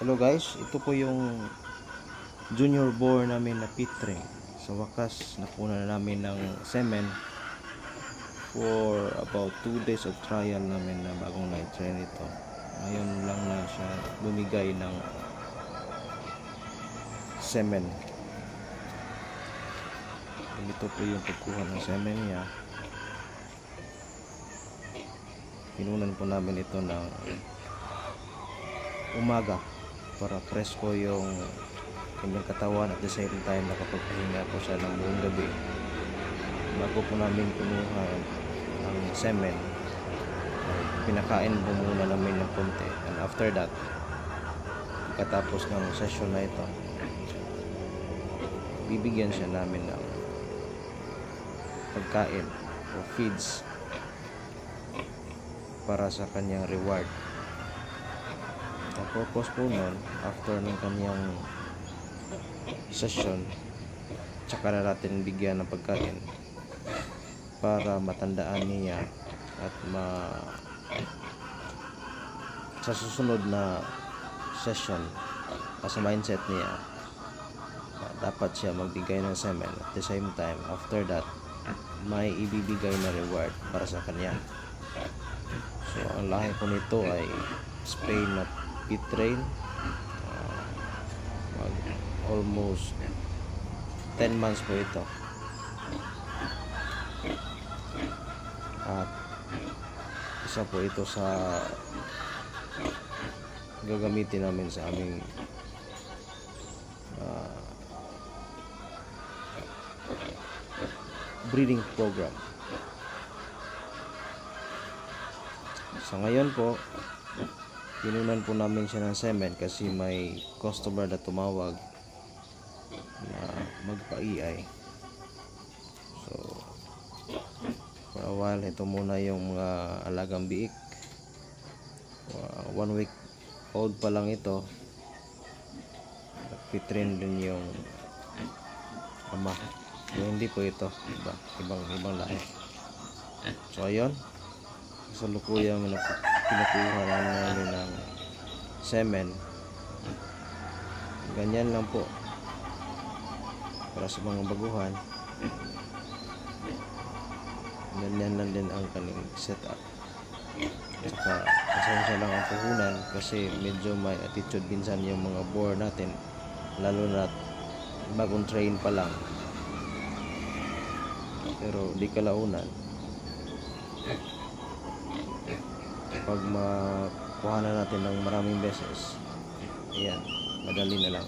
Hello guys, ito po yung junior boar namin na pitring. Sa wakas, nakuha na namin ng semen for about 2 days of trial namin na bagong night train ito. Ngayon lang na siya bumigay ng semen. Ito po yung pagkuha ng semen niya. Pinunan po namin ito ng umaga para presko yung kanyang katawan at the same time nakapagpahinga po siya ng buong gabi bago po namin pinuha ng semen. Pinakain po muna namin ng konti, and after that, pagkatapos ng session na ito, bibigyan siya namin ng pagkain o feeds para sa kanyang reward. Ang purpose po nun, after ng kanyang session, tsaka na natin bigyan ng pagkain para matandaan niya at sa susunod na session, sa mindset niya, dapat siya magbigay ng semen. At the same time, after that, may ibibigay na reward para sa kanya. So ang lahi po nito ay Spain na pitring, almost 10 months po ito, at isa po ito sa gagamitin namin sa aming breeding program. Sa ngayon po, pinunan po namin siya ng semen kasi may customer na tumawag na magpa-EI. So for a while, ito muna yung mga alagang biik. 1 week old pa lang ito. Nagpitrain din yung ama. So, hindi po ito ibang lahi. So ayun, sa lukuyang pinakuha namin ng semen. Ganyan lang po para sa mga baguhan. Ganyan lang din ang kanilang setup. Saka pasensya lang ang puhunan kasi medyo may attitude minsan yung mga boar natin, lalo na bagong train pa lang. Pero di kalaunan, pag makuha na natin ng maraming beses, ayan, madali na lang.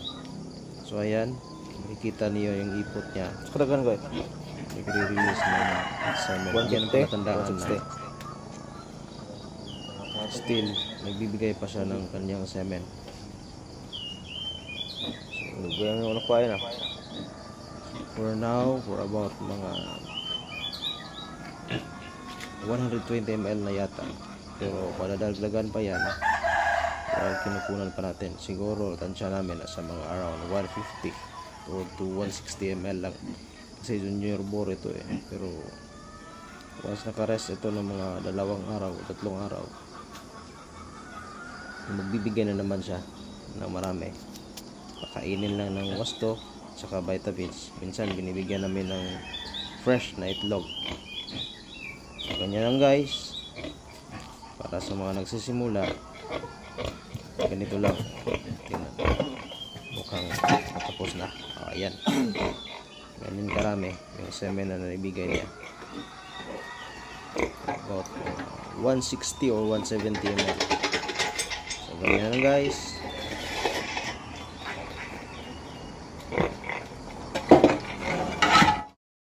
So ayan, makikita niyo yung ipot niya. Kadagan ko Nagre-release na semen. Yan po natandaan na still nagbibigay pa siya ng kanyang semen. So, ganyan yung nakuha na. For now, for about mga 120 ml na yata. Pero padadagdagan pa yan. Dahil kinukunan pa natin. Siguro tansya namin sa mga around 150 to 160 ml lang. Kasi junior boar ito eh. Pero once nakarest ito ng mga 2 araw, 3 araw, magbibigay na naman siya ng marami. Pakainin lang ng wasto saka vitamins. Minsan binibigyan namin ng fresh na itlog. So ganyan lang guys, para sa mga nagsisimula, ganito lang. Tingnan, mukhang natapos na. Ayan, ganyan karami yung semen na naibigay niya, about 160 or 170 ml. So ganyan lang guys.